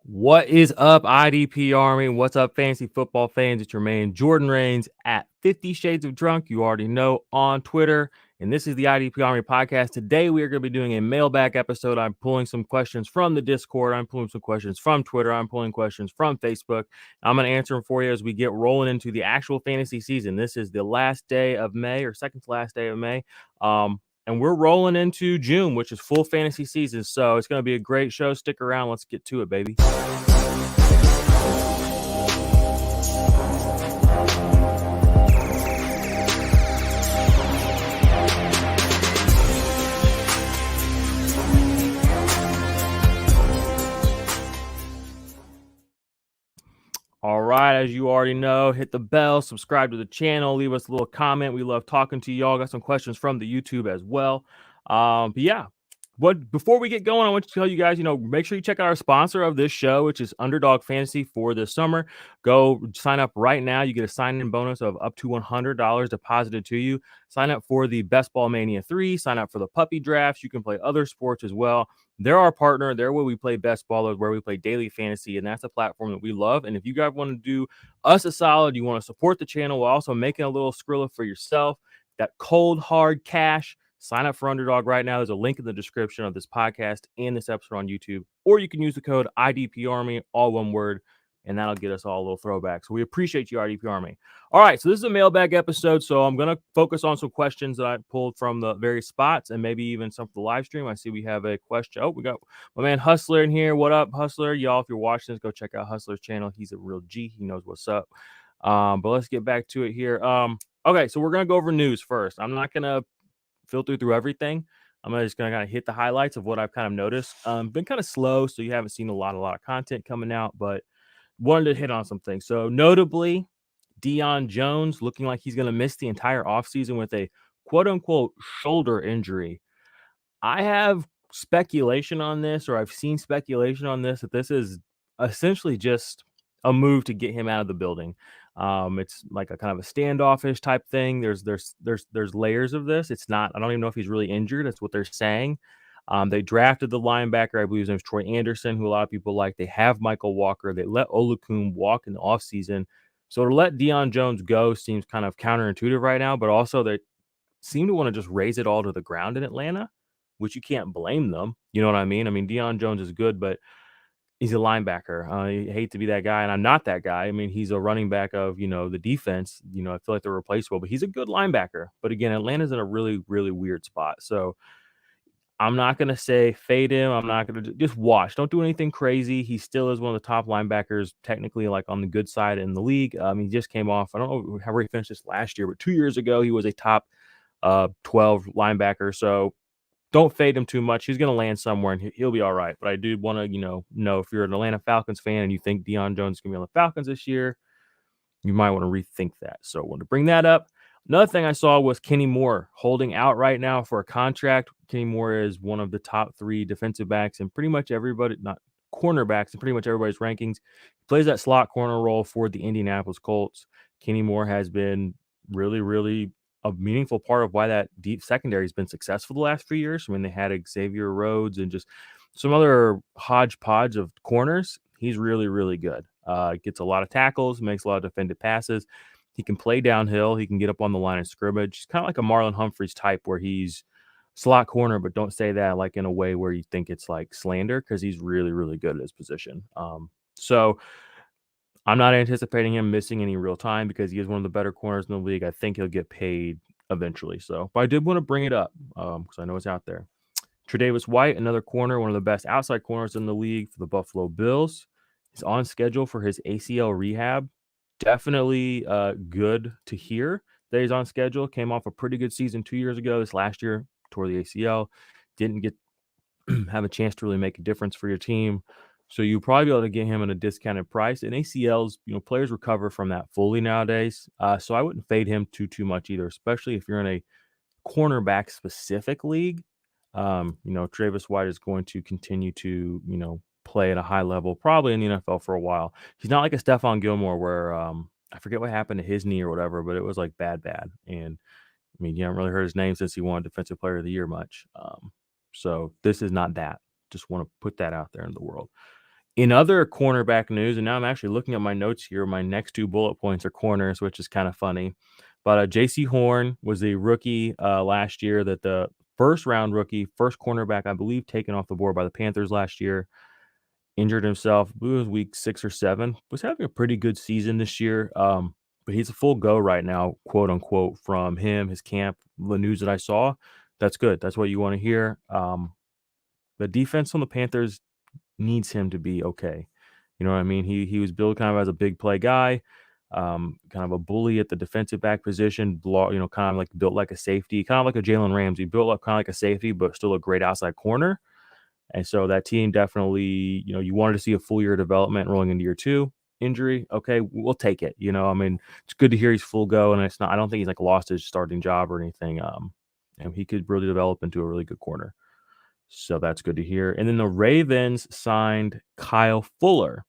What is up, IDP Army? What's up, fantasy football fans? It's your man, Jordan Rains at 50 Shades of Drunk. You already know on Twitter. And this is the IDP Army podcast. Today, we are going to be doing a mailbag episode. I'm pulling some questions from the Discord. I'm pulling some questions from Twitter. I'm pulling questions from Facebook. I'm going to answer them for you as we get rolling into the actual fantasy season. This is the last day of May, or second to last day of May. And we're rolling into June, which is full fantasy season. So it's going to be a great show. Stick around. Let's get to it, baby. All right, as you already know, hit the bell, subscribe to the channel, leave us a little comment. We love talking to y'all. Got some questions from the YouTube as well. But yeah, before we get going, I want to tell you guys, make sure you check out our sponsor of this show, which is Underdog Fantasy for this summer. Go sign up right now. You get a sign-in bonus of up to $100 deposited to you. Sign up for the Best Ball Mania 3. Sign up for the puppy drafts. You can play other sports as well. They're our partner. They're where we play best ballers, where we play daily fantasy, and that's a platform that we love. And if you guys want to do us a solid, you want to support the channel while also making a little Skrilla for yourself, that cold, hard cash, sign up for Underdog right now. There's a link in the description of this podcast and this episode on YouTube. Or you can use the code IDP Army, all one word, and that'll get us all a little throwback. So we appreciate you, IDP Army. All right, so this is a mailbag episode, so I'm going to focus on some questions that I pulled from the various spots and maybe even some for the live stream. I see we have a question. Oh, we got my man Hustler in here. What up, Hustler? Y'all, if you're watching this, go check out Hustler's channel. He's a real G. He knows what's up. But let's get back to it here. Okay, so we're going to go over news first. I'm not going to filter through everything. I'm just going to kind of hit the highlights of what I've kind of noticed. Been kind of slow, so you haven't seen a lot of content coming out, but wanted to hit on some things. So notably, Deion Jones looking like he's going to miss the entire offseason with a quote-unquote shoulder injury. I have speculation on this, or I've seen speculation on this, that this is essentially just a move to get him out of the building. It's like a kind of a standoffish type thing. There's layers of this. It's not, I don't even know if he's really injured. That's what they're saying. They drafted the linebacker, I believe his name is Troy Anderson, who a lot of people like. They have Michael Walker. They let Olukun walk in the offseason. So to let Deion Jones go seems kind of counterintuitive right now, but also they seem to want to just raise it all to the ground in Atlanta, which you can't blame them. You know what I mean? I mean, Deion Jones is good, but he's a linebacker. I hate to be that guy, and I'm not that guy. I mean, he's a running back of, the defense. I feel like they're replaceable, but he's a good linebacker. But again, Atlanta's in a really, really weird spot. So I'm not going to say fade him. I'm not going to just watch. Don't do anything crazy. He still is one of the top linebackers, technically, like on the good side in the league. He just came off. I don't know how he finished this last year, but 2 years ago, he was a top 12 linebacker. So don't fade him too much. He's going to land somewhere, and he'll be all right. But I do want to, know if you're an Atlanta Falcons fan and you think Deion Jones is going to be on the Falcons this year, you might want to rethink that. So I wanted to bring that up. Another thing I saw was Kenny Moore holding out right now for a contract. Kenny Moore is one of the top 3 defensive backs and pretty much everybody, not cornerbacks, and pretty much everybody's rankings. He plays that slot corner role for the Indianapolis Colts. Kenny Moore has been really, really a meaningful part of why that deep secondary has been successful the last few years. I mean, they had Xavier Rhodes and just some other hodgepodge of corners. He's really, really good. Gets a lot of tackles, makes a lot of defended passes. He can play downhill. He can get up on the line of scrimmage. He's kind of like a Marlon Humphreys type where he's slot corner, but don't say that like in a way where you think it's like slander, because he's really, really good at his position. So I'm not anticipating him missing any real time because he is one of the better corners in the league. I think he'll get paid eventually. So, but I did want to bring it up because I know it's out there. Tre'Davious White, another corner, one of the best outside corners in the league for the Buffalo Bills. He's on schedule for his ACL rehab. Definitely good to hear that he's on schedule. Came off a pretty good season 2 years ago. This last year, tore the ACL. Didn't get have a chance to really make a difference for your team. So you'll probably be able to get him at a discounted price. And ACLs, players recover from that fully nowadays. So I wouldn't fade him too much either, especially if you're in a cornerback specific league. Tre'Davious White is going to continue to, play at a high level, probably in the NFL for a while. He's not like a Stephon Gilmore where I forget what happened to his knee or whatever, but it was like bad. And I mean, you haven't really heard his name since he won Defensive Player of the Year much. So this is not that. Just want to put that out there in the world. In other cornerback news, and now I'm actually looking at my notes here, my next 2 bullet points are corners, which is kind of funny. But J.C. Horn was a rookie last year, that the first round rookie, first cornerback, I believe, taken off the board by the Panthers last year. Injured himself, I believe it was week 6 or 7. Was having a pretty good season this year. But he's a full go right now, quote unquote, from him, his camp, the news that I saw. That's good. That's what you want to hear. The defense on the Panthers needs him to be okay. You know what I mean? He was built kind of as a big play guy, kind of a bully at the defensive back position, kind of like built like a safety, kind of like a Jalen Ramsey, built up kind of like a safety, but still a great outside corner. And so that team definitely, you wanted to see a full year of development rolling into year 2. Injury, okay, we'll take it. I mean, it's good to hear he's full go, and it's not. I don't think he's like lost his starting job or anything. And he could really develop into a really good corner. So that's good to hear. And then the Ravens signed Kyle Fuller.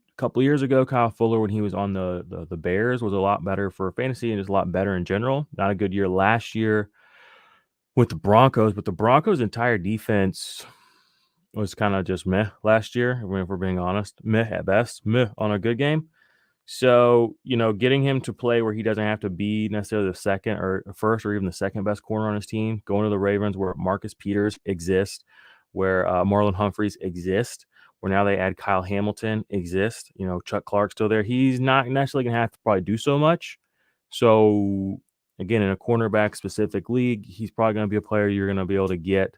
A couple of years ago, Kyle Fuller, when he was on the Bears, was a lot better for fantasy and just a lot better in general. Not a good year last year with the Broncos, but the Broncos' entire defense was kind of just meh last year, if we're being honest. Meh at best, meh on a good game. So, getting him to play where he doesn't have to be necessarily the second or first or even the second best corner on his team, going to the Ravens where Marcus Peters exists, where Marlon Humphreys exists, where now they add Kyle Hamilton exists, Chuck Clark's still there. He's not necessarily going to have to probably do so much. So, again, in a cornerback specific league, he's probably going to be a player you're going to be able to get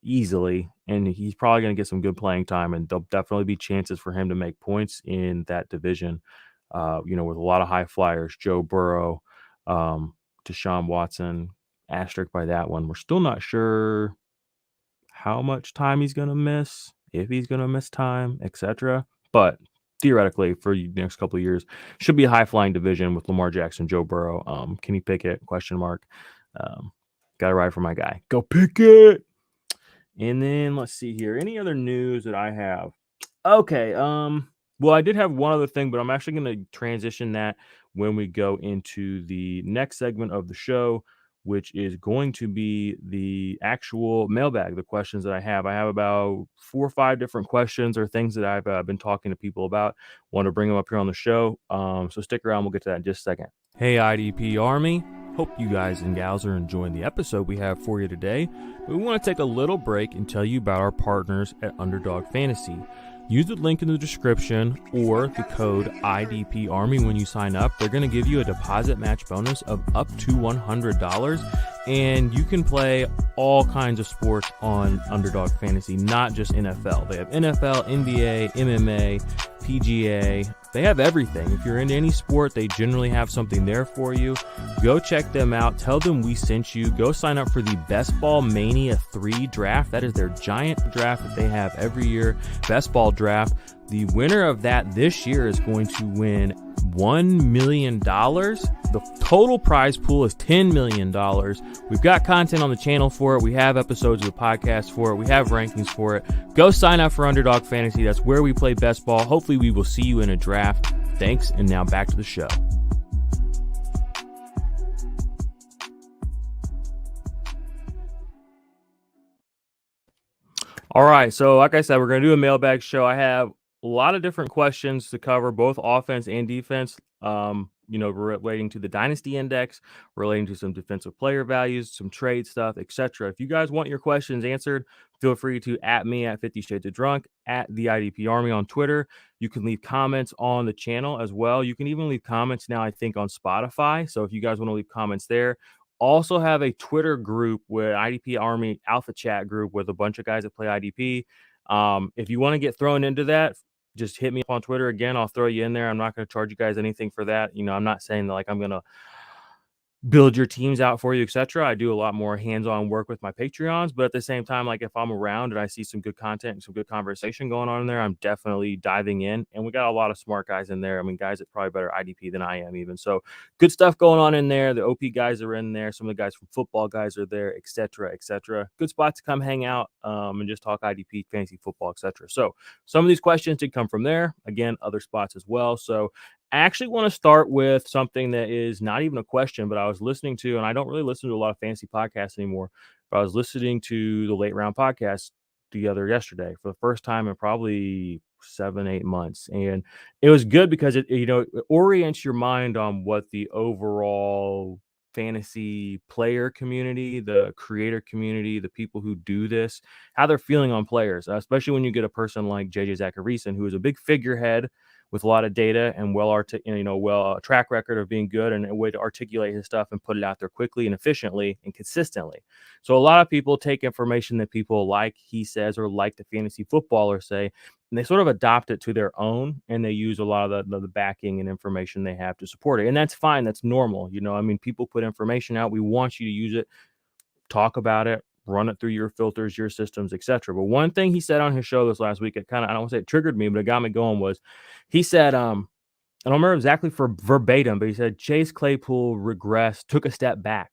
easily, and he's probably going to get some good playing time, and there'll definitely be chances for him to make points in that division, with a lot of high flyers, Joe Burrow, Deshaun Watson, asterisk by that one. We're still not sure how much time he's going to miss, if he's going to miss time, etc. But theoretically, for the next couple of years, should be a high-flying division with Lamar Jackson, Joe Burrow, Kenny Pickett, question mark. Got to ride for my guy. Go Pickett! And then let's see here. Any other news that I have? Okay. Well, I did have one other thing, but I'm actually going to transition that when we go into the next segment of the show, which is going to be the actual mailbag, the questions that I have. I have about 4 or 5 different questions or things that I've been talking to people about. Want to bring them up here on the show. So stick around. We'll get to that in just a second. Hey, IDP Army. Hope you guys and gals are enjoying the episode we have for you today. We want to take a little break and tell you about our partners at Underdog Fantasy. Use the link in the description or the code IDP Army when you sign up. They're going to give you a deposit match bonus of up to $100, and you can play all kinds of sports on Underdog Fantasy, not just NFL. They have NFL, NBA, MMA, PGA. They have everything. If you're into any sport, they generally have something there for you. Go check them out. Tell them we sent you. Go sign up for the Best Ball Mania 3 draft. That is their giant draft that they have every year. Best Ball draft. The winner of that this year is going to win $1 million. The total prize pool is $10 million. We've got content on the channel for it. We have episodes of the podcast for it. We have rankings for it. Go sign up for Underdog Fantasy. That's where we play best ball. Hopefully we will see you in a draft. Thanks, and now back to the show. All right, so like I said, we're going to do a mailbag show. I have a lot of different questions to cover, both offense and defense, relating to the Dynasty Index, relating to some defensive player values, some trade stuff, etc. If you guys want your questions answered, feel free to at me at 50 Shades of Drunk, at the IDP Army on Twitter. You can leave comments on the channel as well. You can even leave comments now, I think, on Spotify. So if you guys want to leave comments there. Also have a Twitter group with IDP Army Alpha Chat group with a bunch of guys that play IDP. If you want to get thrown into that, just hit me up on Twitter. Again, I'll throw you in there. I'm not going to charge you guys anything for that. I'm not saying that like I'm going to build your teams out for you, etc. I do a lot more hands-on work with my Patreons, but at the same time, like if I'm around and I see some good content and some good conversation going on in there, I'm definitely diving in. And we got a lot of smart guys in there. I mean, guys that probably better IDP than I am even. So good stuff going on in there. The OP guys are in there. Some of the guys from football guys are there, etc., etc. Good spot to come hang out and just talk IDP, fantasy football, etc. So some of these questions did come from there. Again, other spots as well. So I actually want to start with something that is not even a question, but I was listening to, and I don't really listen to a lot of fantasy podcasts anymore, but I was listening to the Late Round podcast together yesterday for the first time in probably 7-8 months, and it was good because it orients your mind on what the overall fantasy player community, the creator community, the people who do this, how they're feeling on players, especially when you get a person like JJ Zachariason, who is a big figurehead with a lot of data and track record of being good and a way to articulate his stuff and put it out there quickly and efficiently and consistently. So a lot of people take information that people like he says or like the fantasy footballer say, and they sort of adopt it to their own, and they use a lot of the backing and information they have to support it. And that's fine. That's normal. I mean, people put information out. We want you to use it, talk about it, run it through your filters, your systems, etc. But one thing he said on his show this last week, it kind of, I don't want to say it triggered me, but it got me going, was he said, I don't remember exactly for verbatim, but he said Chase Claypool regressed, took a step back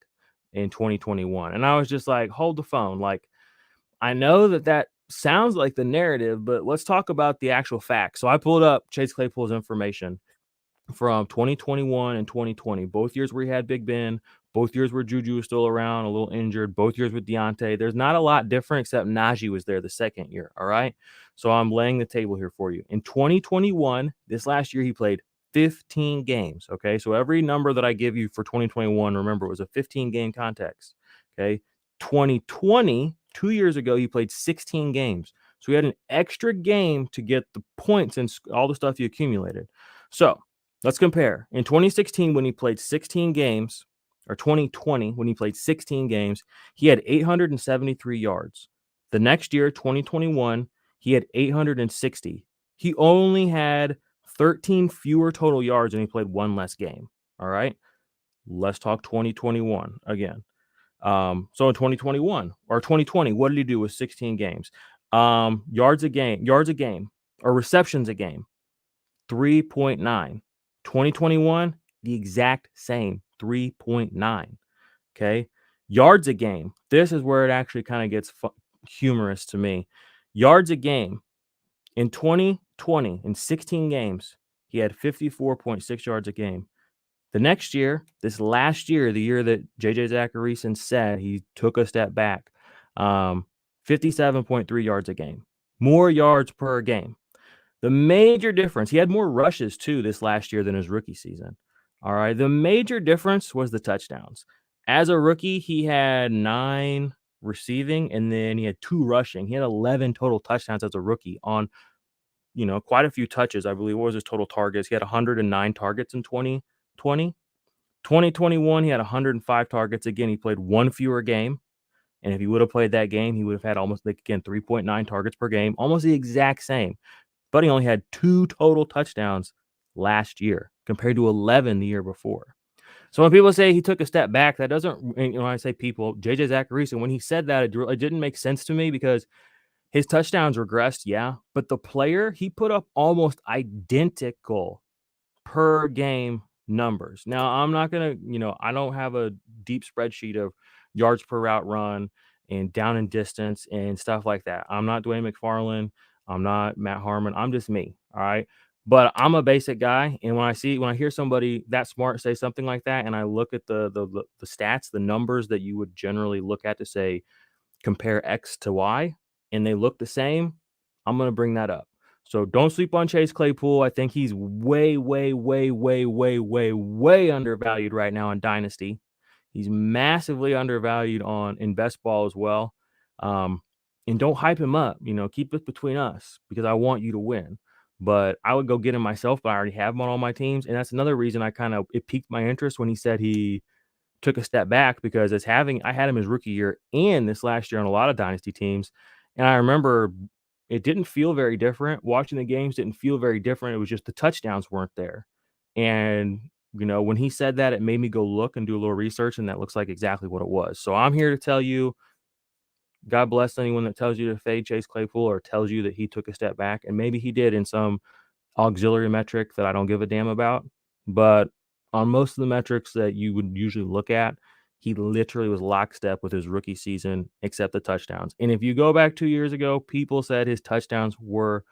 in 2021. And I was just like, hold the phone. Like, I know that sounds like the narrative, but let's talk about the actual facts. So I pulled up Chase Claypool's information from 2021 and 2020, both years where he had Big Ben, both years where Juju was still around, a little injured, both years with Deontay. There's not a lot different except Najee was there the second year. All right. So I'm laying the table here for you. In 2021, this last year, he played 15 games. Okay. So every number that I give you for 2021, remember, it was a 15 game context. Okay. 2020, 2 years ago, he played 16 games. So he had an extra game to get the points and all the stuff he accumulated. So let's compare. In 2016, when he played 16 games, or 2020, when he played 16 games, he had 873 yards. The next year, 2021, he had 860. He only had 13 fewer total yards and he played one less game. All right. Let's talk 2021 again. So in 2021 or 2020, what did he do with 16 games? Yards a game, or receptions a game, 3.9. 2021, the exact same, 3.9. Okay. Yards a game. This is where it actually kind of gets humorous to me. Yards a game. In 2020, in 16 games, he had 54.6 yards a game. The next year, this last year, the year that JJ Zachariason said he took a step back, 57.3 yards a game. More yards per game. The major difference, he had more rushes too this last year than his rookie season. All right. The major difference was the touchdowns. As a rookie, he had 9 receiving and then he had 2 rushing. He had 11 total touchdowns as a rookie on, quite a few touches. I believe, what was his total targets? He had 109 targets in 2020. 2021, he had 105 targets. Again, he played 1 fewer game. And if he would have played that game, he would have had almost, 3.9 targets per game, almost the exact same. But he only had 2 total touchdowns last year compared to 11 the year before. So when people say he took a step back, that doesn't, when I say people, JJ Zachariason, when he said that, it didn't make sense to me because his touchdowns regressed, yeah. But the player, he put up almost identical per game numbers. Now, I'm not going to, I don't have a deep spreadsheet of yards per route run and down and distance and stuff like that. I'm not Dwayne McFarland. I'm not Matt Harmon. I'm just me. All right. But I'm a basic guy. And when I hear somebody that smart say something like that, and I look at the stats, the numbers that you would generally look at to say compare X to Y, and they look the same, I'm going to bring that up. So don't sleep on Chase Claypool. I think he's way, way, way, way, way, way, way undervalued right now in Dynasty. He's massively undervalued in best ball as well. And don't hype him up. Keep it between us because I want you to win. But I would go get him myself, but I already have him on all my teams. And that's another reason it piqued my interest when he said he took a step back, because I had him his rookie year and this last year on a lot of dynasty teams. And I remember it didn't feel very different. Watching the games didn't feel very different. It was just the touchdowns weren't there. And, when he said that, it made me go look and do a little research, and that looks like exactly what it was. So I'm here to tell you, God bless anyone that tells you to fade Chase Claypool or tells you that he took a step back. And maybe he did in some auxiliary metric that I don't give a damn about. But on most of the metrics that you would usually look at, he literally was lockstep with his rookie season, except the touchdowns. And if you go back 2 years ago, people said his touchdowns were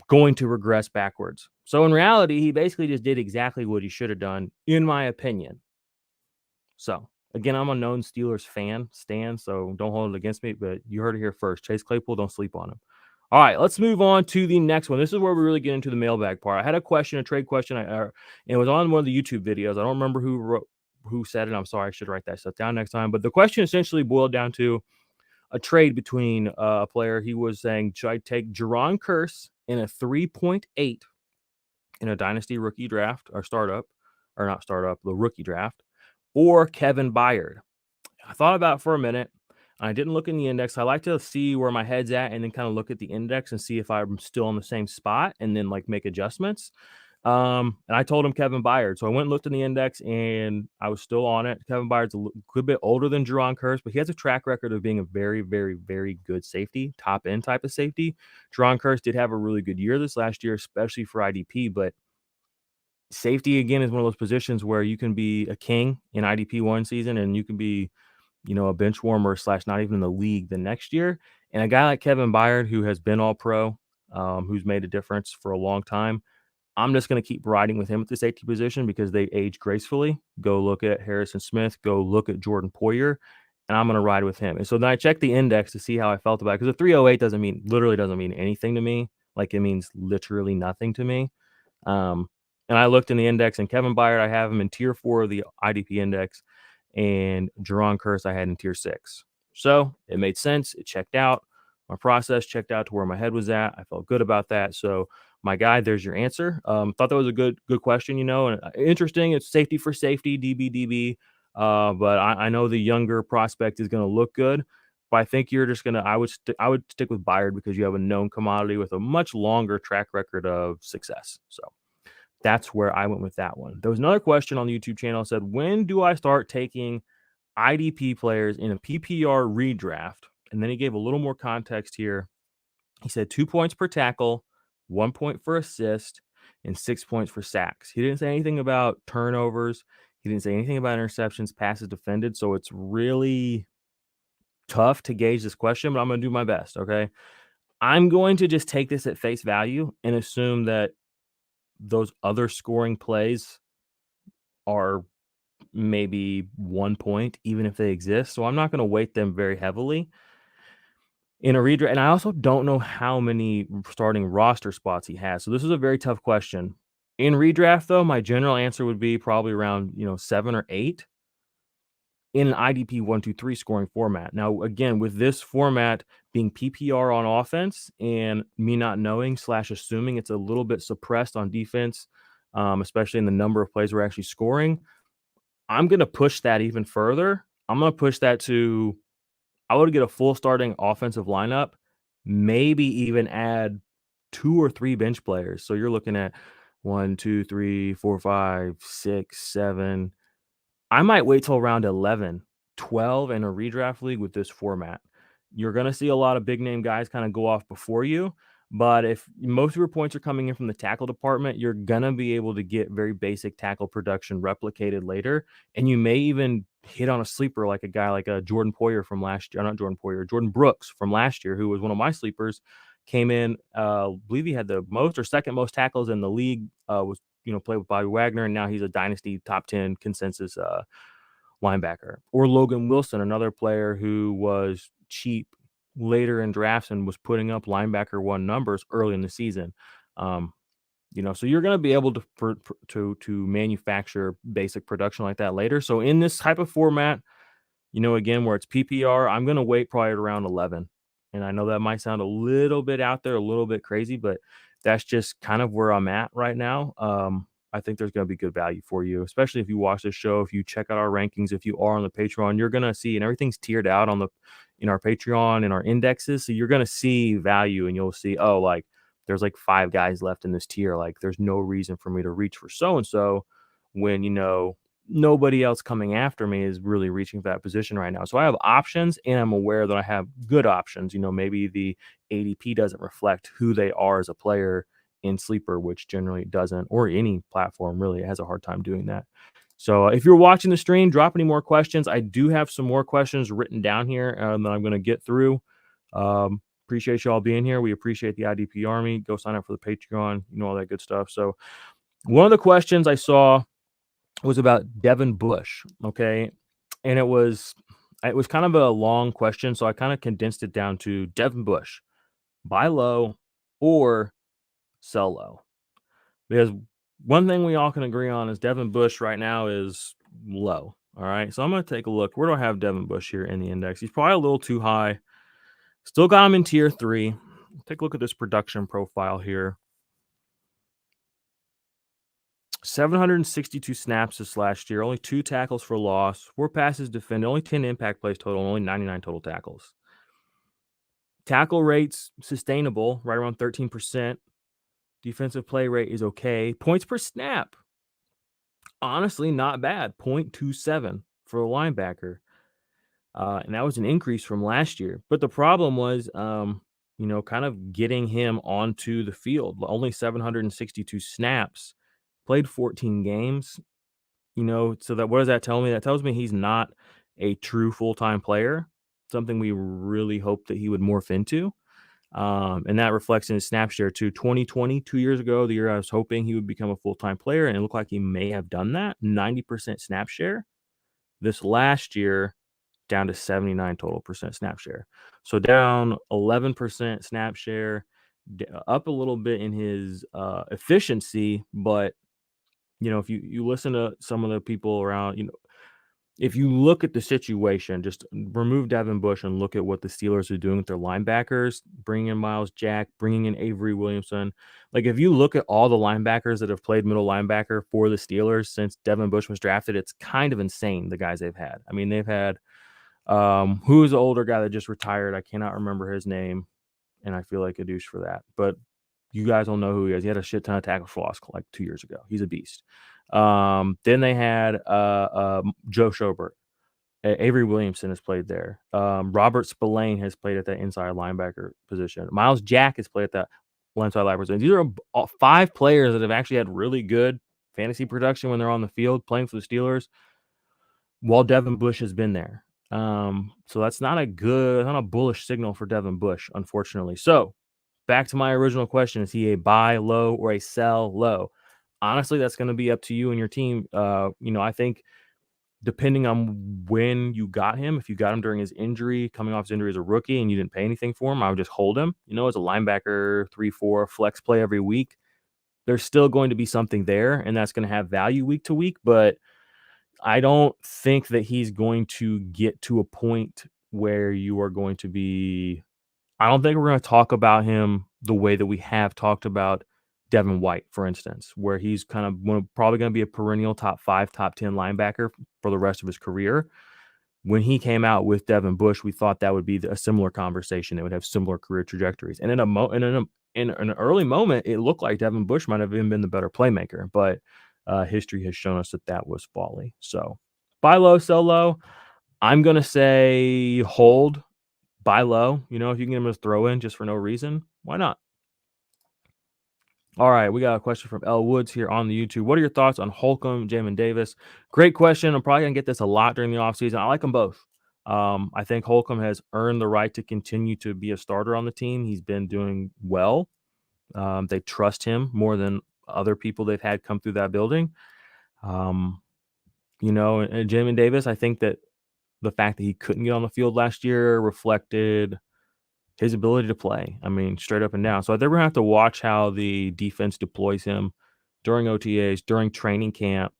going to regress backwards. So in reality, he basically just did exactly what he should have done, in my opinion. So Again, I'm a known Steelers stan, so don't hold it against me, but you heard it here first. Chase Claypool, don't sleep on him. All right, let's move on to the next one. This is where we really get into the mailbag part. I had a trade question, and it was on one of the YouTube videos. I don't remember who said it. I'm sorry, I should write that stuff down next time. But the question essentially boiled down to a trade between a player. He was saying, should I take Jaron Curse in a 3.8 in a dynasty rookie draft or startup, or not startup, the rookie draft, or Kevin Byard? I thought about it for a minute. I didn't look in the index. I like to see where my head's at and then kind of look at the index and see if I'm still in the same spot and then like make adjustments. And I told him Kevin Byard. So I went and looked in the index and I was still on it. Kevin Byard's a good bit older than Jaron Curse, but he has a track record of being a very, very, very good safety, top end type of safety. Jaron Curse did have a really good year this last year, especially for IDP, but safety again is one of those positions where you can be a king in IDP one season and you can be, a bench warmer / not even in the league the next year. And a guy like Kevin Byard, who has been all pro, who's made a difference for a long time, I'm just going to keep riding with him at the safety position because they age gracefully. Go look at Harrison Smith, go look at Jordan Poyer, and I'm going to ride with him. And so then I checked the index to see how I felt about it, because a 308 literally doesn't mean anything to me. Like, it means literally nothing to me. And I looked in the index, and Kevin Byard, I have him in tier 4 of the IDP index, and Jaron Curse I had in tier 6. So it made sense. It checked out. My process checked out to where my head was at. I felt good about that. So my guy, there's your answer. Thought that was a good question, and interesting. It's safety for safety, DB. But I know the younger prospect is going to look good. But I think you're just I would stick with Byard because you have a known commodity with a much longer track record of success. So that's where I went with that one. There was another question on the YouTube channel that said, when do I start taking IDP players in a PPR redraft? And then he gave a little more context here. He said 2 points per tackle, 1 point for assist, and 6 points for sacks. He didn't say anything about turnovers. He didn't say anything about interceptions, passes defended. So it's really tough to gauge this question, but I'm going to do my best. Okay. I'm going to just take this at face value and assume that those other scoring plays are maybe 1 point, even if they exist. So I'm not going to weight them very heavily in a redraft. And I also don't know how many starting roster spots he has. So this is a very tough question. In redraft, though, my general answer would be probably around 7 or 8 in an IDP 1-2-3 scoring format. Now, again, with this format being PPR on offense and me not knowing / assuming it's a little bit suppressed on defense, especially in the number of plays we're actually scoring, I'm going to push that even further. I'm going to push that to, I would get a full starting offensive lineup, maybe even add 2 or 3 bench players. So you're looking at 1, 2, 3, 4, 5, 6, 7. I might wait till round 11, 12 in a redraft league with this format. You're going to see a lot of big name guys kind of go off before you. But if most of your points are coming in from the tackle department, you're going to be able to get very basic tackle production replicated later. And you may even hit on a sleeper like a guy like a Jordan Poyer from last year. Not Jordan Poyer, Jordan Brooks from last year, who was one of my sleepers. Came in, I believe he had the most or second most tackles in the league, played with Bobby Wagner, and now he's a dynasty top 10 consensus linebacker. Or Logan Wilson, another player who was cheap later in drafts and was putting up linebacker 1 numbers early in the season. So you're going to be able to manufacture basic production like that later. So in this type of format, again, where it's PPR, I'm going to wait probably around 11. And I know that might sound a little bit out there, a little bit crazy, but that's just kind of where I'm at right now. I think there's going to be good value for you, especially if you watch this show, if you check out our rankings, if you are on the Patreon, you're going to see, and everything's tiered out in our Patreon and our indexes. So you're going to see value, and you'll see, there's like 5 guys left in this tier. Like, there's no reason for me to reach for so-and-so when, nobody else coming after me is really reaching for that position right now. So I have options, and I'm aware that I have good options. Maybe the ADP doesn't reflect who they are as a player in Sleeper, which generally doesn't, or any platform really has a hard time doing that. So if you're watching the stream, drop any more questions. I do have some more questions written down here that I'm going to get through. Appreciate you all being here. We appreciate the IDP Army. Go sign up for the Patreon, all that good stuff. So one of the questions I saw was about Devin Bush. Okay. and it was kind of a long question, so I kind of condensed it down to Devin Bush, buy low or sell low. Because one thing we all can agree on is Devin Bush right now is low. All right. So I'm going to take a look. Where do I have Devin Bush here in the index? He's probably a little too high. Still got him in tier 3. Take a look at this production profile here. 762 snaps this last year, only 2 tackles for loss, 4 passes defended, only 10 impact plays total, only 99 total tackles. Tackle rates sustainable, right around 13%. Defensive play rate is okay. Points per snap, honestly, not bad. 0.27 for a linebacker. And that was an increase from last year. But the problem was, kind of getting him onto the field. Only 762 snaps, played 14 games. So what does that tell me? That tells me he's not a true full-time player, something we really hope that he would morph into. And that reflects in his snap share too. 2020, 2 years ago, the year I was hoping he would become a full-time player, and it looked like he may have done that. 90% snap share. This last year, down to 79 total percent snap share. So down 11% snap share, up a little bit in his efficiency. But, if you listen to some of the people around, if you look at the situation, just remove Devin Bush and look at what the Steelers are doing with their linebackers, bringing in Miles Jack, bringing in Avery Williamson. Like, if you look at all the linebackers that have played middle linebacker for the Steelers since Devin Bush was drafted, it's kind of insane, the guys they've had. I mean, they've had who's the older guy that just retired? I cannot remember his name, and I feel like a douche for that. But you guys don't know who he is. He had a shit ton of tackles for loss like 2 years ago. He's a beast. Then they had Joe Schobert. Avery Williamson has played there. Robert Spillane has played at that inside linebacker position. Miles Jack has played at that inside linebacker position. These are 5 players that have actually had really good fantasy production when they're on the field playing for the Steelers, while Devin Bush has been there. So that's not a bullish signal for Devin Bush, unfortunately. So back to my original question: is he a buy low or a sell low? Honestly, that's going to be up to you and your team. I think depending on when you got him, if you got him during his injury, coming off his injury as a rookie, and you didn't pay anything for him, I would just hold him. As a linebacker, 3-4 flex play every week, there's still going to be something there, and that's going to have value week to week. But I don't think that he's going to get to a point where you are going to be. I don't think we're going to talk about him the way that we have talked about Devin White, for instance, where he's kind of probably going to be a perennial top 5, top 10 linebacker for the rest of his career. When he came out with Devin Bush, we thought that would be a similar conversation. They would have similar career trajectories. And in an early moment, it looked like Devin Bush might have even been the better playmaker, but history has shown us that was folly. So buy low, sell low. I'm going to say hold, buy low. If you can get him as throw in just for no reason, why not? All right, we got a question from L Woods here on the YouTube. What are your thoughts on Holcomb, Jamin Davis? Great question. I'm probably going to get this a lot during the offseason. I like them both. I think Holcomb has earned the right to continue to be a starter on the team. He's been doing well. They trust him more than other people they've had come through that building. And Jamin Davis, I think that the fact that he couldn't get on the field last year reflected his ability to play. I mean, straight up and down. So I think we're going to have to watch how the defense deploys him during OTAs, during training camp,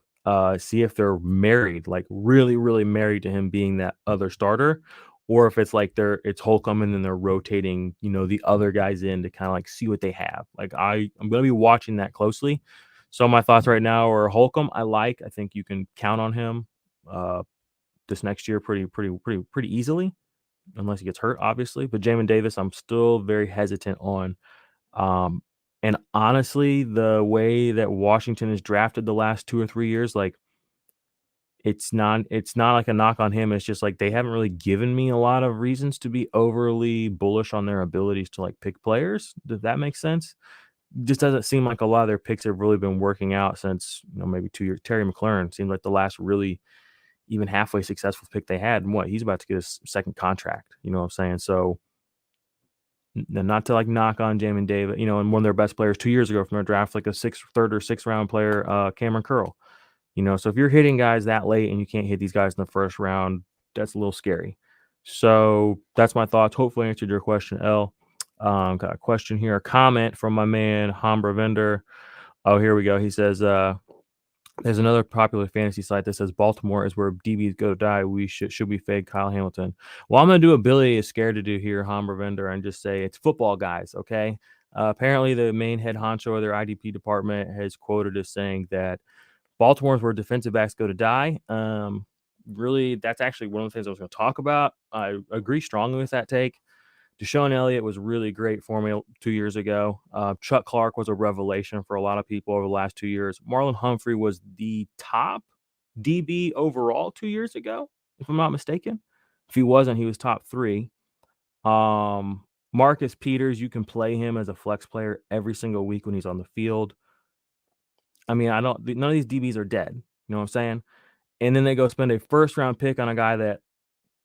see if they're married, like really, really married to him being that other starter, or if it's like it's Holcomb and then they're rotating, the other guys in to kind of like see what they have. Like I'm going to be watching that closely. So my thoughts right now are Holcomb. I think you can count on him this next year pretty easily, unless he gets hurt, obviously. But Jamin Davis, I'm still very hesitant on. And honestly, the way that Washington has drafted the last 2 or 3 years, like it's not like a knock on him. It's just like they haven't really given me a lot of reasons to be overly bullish on their abilities to like pick players. Does that make sense? Just doesn't seem like a lot of their picks have really been working out since maybe 2 years. Terry McLaurin seemed like the last really even halfway successful pick they had. And he's about to get his second contract. You know what I'm saying? So not to like knock on Jamin Davis, and one of their best players 2 years ago from their draft, like a third or sixth round player, Cameron Curl. So if you're hitting guys that late and you can't hit these guys in the first round, that's a little scary. So that's my thoughts. Hopefully I answered your question, L. Got a question here, a comment from my man, Hombra Vendor. Oh, here we go. He says, there's another popular fantasy site that says Baltimore is where DBs go to die. Should we fade Kyle Hamilton? Well, I'm going to do what Billy is scared to do here, Hombra Vendor, and just say it's football, guys, okay? Apparently, the main head honcho of their IDP department has quoted as saying that Baltimore is where defensive backs go to die. Really, that's actually one of the things I was going to talk about. I agree strongly with that take. Deshaun Elliott was really great for me 2 years ago. Chuck Clark was a revelation for a lot of people over the last 2 years. Marlon Humphrey was the top DB overall 2 years ago, if I'm not mistaken. If he wasn't, he was top 3. Marcus Peters, you can play him as a flex player every single week when he's on the field. I mean, none of these DBs are dead. You know what I'm saying? And then they go spend a first-round pick on a guy that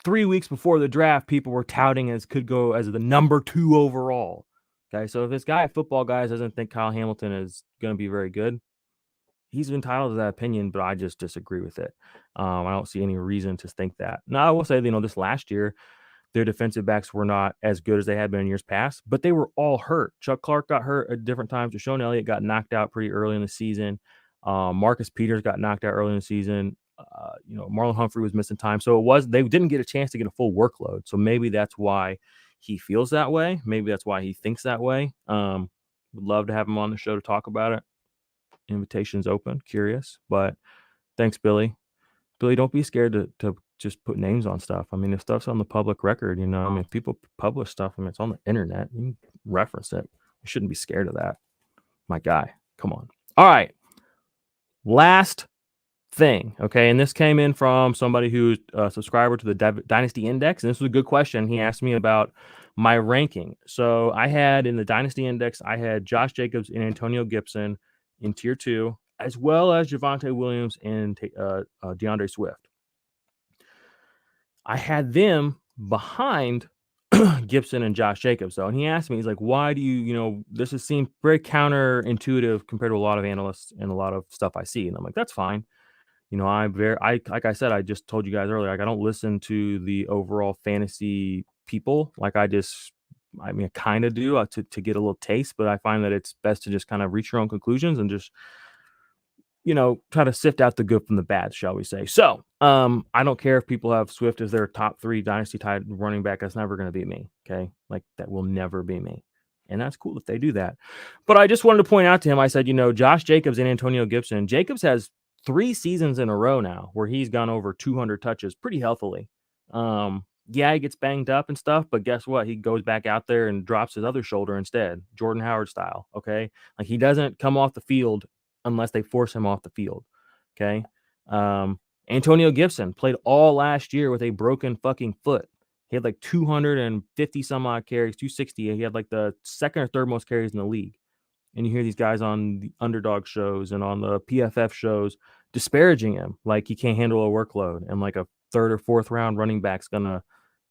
3 weeks before the draft, people were touting as could go as the number 2 overall. Okay, so if this guy, Football Guys, doesn't think Kyle Hamilton is going to be very good, he's entitled to that opinion, but I just disagree with it. I don't see any reason to think that. Now, I will say, this last year, their defensive backs were not as good as they had been in years past, but they were all hurt. Chuck Clark got hurt at different times. Deshaun Elliott got knocked out pretty early in the season. Marcus Peters got knocked out early in the season. Marlon Humphrey was missing time. So they didn't get a chance to get a full workload. So maybe that's why he feels that way. Maybe that's why he thinks that way. Would love to have him on the show to talk about it. Invitation's open. Curious. But thanks, Billy. Billy, don't be scared to just put names on stuff. I mean, if stuff's on the public record, if people publish stuff, it's on the internet. You can reference it. You shouldn't be scared of that. My guy, come on. All right. Last thing, okay, and this came in from somebody who's a subscriber to the Dynasty Index, and this was a good question. He asked me about my ranking. So I had in the Dynasty Index, I had Josh Jacobs and Antonio Gibson in tier 2, as well as Javonte Williams and DeAndre Swift. I had them behind Gibson and Josh Jacobs, though. And he asked me, he's like, why do you, this has seemed very counterintuitive compared to a lot of analysts and a lot of stuff I see. And I'm like, that's fine. Like I said, I just told you guys earlier, like I don't listen to the overall fantasy people. Like I kind of do to get a little taste, but I find that it's best to just kind of reach your own conclusions and just, try to sift out the good from the bad, shall we say. So, I don't care if people have Swift as their top 3 dynasty tied running back. That's never going to be me. Okay. Like that will never be me. And that's cool if they do that. But I just wanted to point out to him, I said, Josh Jacobs and Antonio Gibson. Jacobs has 3 seasons in a row now where he's gone over 200 touches pretty healthily. Yeah, he gets banged up and stuff, but guess what? He goes back out there and drops his other shoulder instead, Jordan Howard style. Okay. Like he doesn't come off the field unless they force him off the field. Okay. Antonio Gibson played all last year with a broken fucking foot. He had like 250 some odd carries, 260. He had like the second or third most carries in the league. And you hear these guys on the underdog shows and on the PFF shows disparaging him, like he can't handle a workload and like a 3rd or 4th round running back's gonna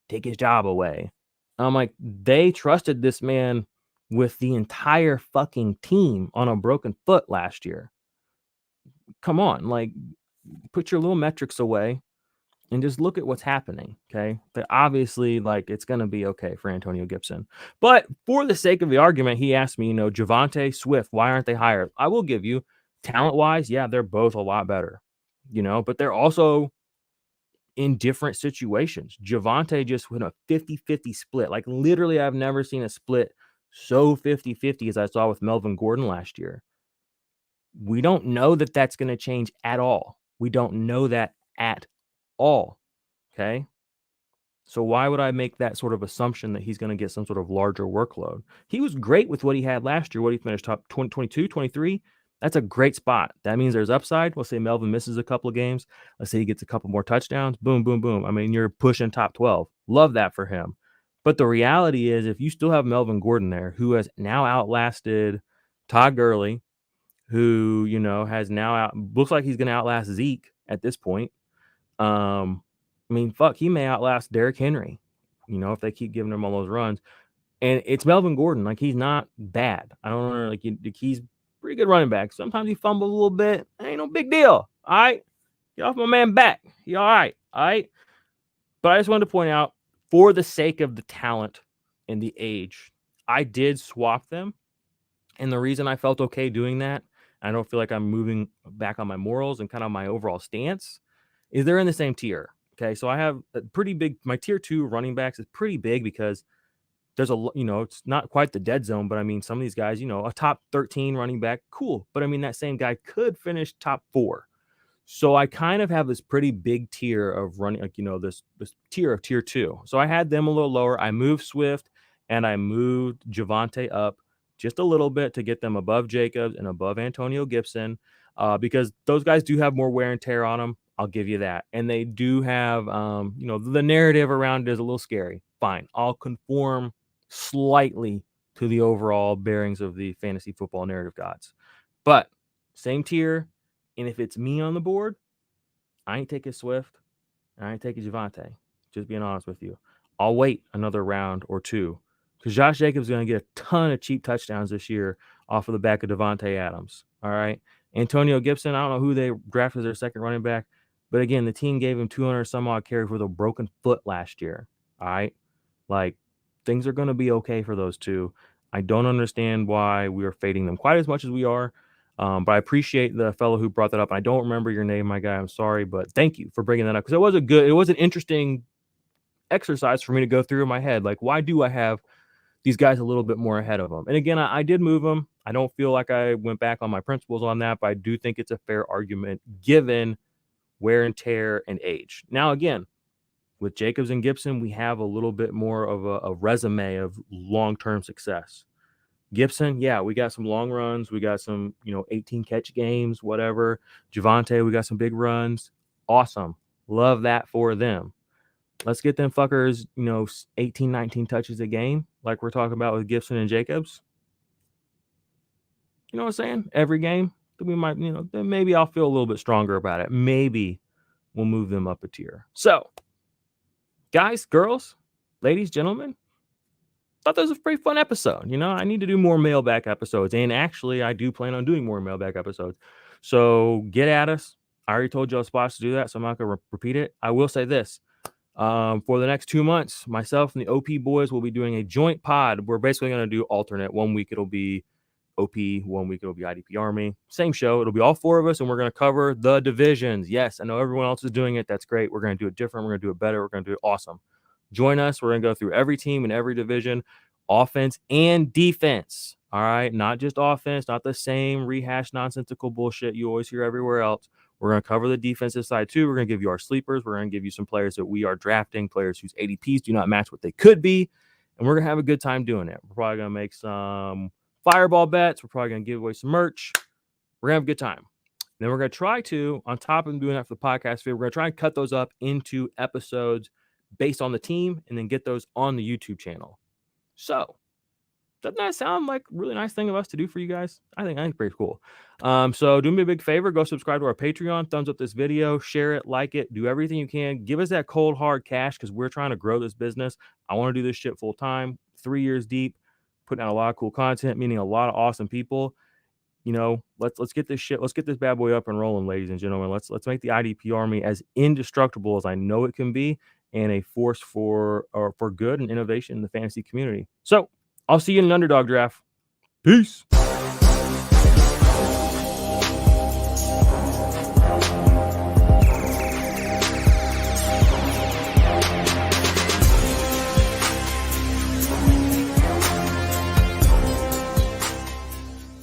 take his job away. I'm like, they trusted this man with the entire fucking team on a broken foot last year. Come on, like put your little metrics away and just look at what's happening. Okay. But obviously, like it's going to be okay for Antonio Gibson. But for the sake of the argument, he asked me, Javonte, Swift, why aren't they higher? I will give you talent wise. Yeah, they're both a lot better, but they're also in different situations. Javonte just went a 50-50 split. Like literally, I've never seen a split so 50-50 as I saw with Melvin Gordon last year. We don't know that that's going to change at all. We don't know that at all. Okay. So why would I make that sort of assumption that he's going to get some sort of larger workload? He was great with what he had last year. What he finished top 22, 23. That's a great spot. That means there's upside. Let's say Melvin misses a couple of games. Let's say he gets a couple more touchdowns. Boom, boom, boom. I mean, you're pushing top 12. Love that for him. But the reality is if you still have Melvin Gordon there, who has now outlasted Todd Gurley, who, has now looks like he's going to outlast Zeke at this point. I mean, fuck, he may outlast Derrick Henry, if they keep giving him all those runs. And it's Melvin Gordon. Like, he's not bad. I don't know. Like, he's pretty good running back. Sometimes he fumbles a little bit. Ain't no big deal. All right. Get off my man back. You all right? All right. But I just wanted to point out, for the sake of the talent and the age, I did swap them. And the reason I felt okay doing that, I don't feel like I'm moving back on my morals and kind of my overall stance, is they're in the same tier. Okay. So I have a pretty big, my tier 2 running backs is pretty big because there's it's not quite the dead zone, but I mean, some of these guys, a top 13 running back, cool. But I mean, that same guy could finish top 4. So I kind of have this pretty big tier of running, like, this tier of tier 2. So I had them a little lower. I moved Swift and I moved Javonte up just a little bit to get them above Jacobs and above Antonio Gibson, because those guys do have more wear and tear on them. I'll give you that. And they do have, the narrative around it is a little scary. Fine. I'll conform slightly to the overall bearings of the fantasy football narrative gods. But same tier. And if it's me on the board, I ain't taking Swift. I ain't taking Javonte. Just being honest with you. I'll wait another round or two because Josh Jacobs is going to get a ton of cheap touchdowns this year off of the back of Devontae Adams. All right. Antonio Gibson, I don't know who they drafted as their second running back. But again, the team gave him 200 some odd carries with a broken foot last year. All right. Like, things are going to be okay for those two. I don't understand why we are fading them quite as much as we are. But I appreciate the fellow who brought that up. I don't remember your name, my guy. I'm sorry, but thank you for bringing that up because it was an interesting exercise for me to go through in my head. Like, why do I have these guys a little bit more ahead of them? And again, I did move them. I don't feel like I went back on my principles on that, but I do think it's a fair argument given wear and tear and age. Now, again, with Jacobs and Gibson, we have a little bit more of a resume of long-term success. Gibson, yeah, we got some long runs. We got some, 18 catch games, whatever. Javonte, we got some big runs. Awesome. Love that for them. Let's get them fuckers, 18, 19 touches a game, like we're talking about with Gibson and Jacobs. You know what I'm saying? Every game, we might, then maybe I'll feel a little bit stronger about it. Maybe we'll move them up a tier. So, guys, girls, ladies, gentlemen, thought that was a pretty fun episode. I need to do more mailbag episodes, and actually I do plan on doing more mailbag episodes. So get at us. I already told you I was supposed to do that, so I'm not going to repeat it. I will say this. For the next 2 months, myself and the OP boys will be doing a joint pod. We're basically going to do alternate. 1 week it'll be OP, 1 week it'll be IDP Army. Same show. It'll be all 4 of us, and we're going to cover the divisions. Yes, I know everyone else is doing it. That's great. We're going to do it different. We're going to do it better. We're going to do it awesome. Join us. We're going to go through every team and every division, offense and defense. All right. Not just offense, not the same rehashed nonsensical bullshit you always hear everywhere else. We're going to cover the defensive side too. We're going to give you our sleepers. We're going to give you some players that we are drafting, players whose ADPs do not match what they could be. And we're going to have a good time doing it. We're probably going to make some fireball bets. We're probably going to give away some merch. We're going to have a good time. And then we're going to try to, on top of doing that for the podcast video, we're going to try and cut those up into episodes based on the team and then get those on the YouTube channel. So, doesn't that sound like a really nice thing of us to do for you guys? I think pretty cool. So do me a big favor, go subscribe to our Patreon, thumbs up this video, share it, like it, do everything you can. Give us that cold hard cash because we're trying to grow this business. I want to do this shit full time, 3 years deep, putting out a lot of cool content, meeting a lot of awesome people. Let's get this shit. Let's get this bad boy up and rolling, ladies and gentlemen. Let's make the IDP Army as indestructible as I know it can be, and a force for good and innovation in the fantasy community. So I'll see you in an underdog draft. Peace.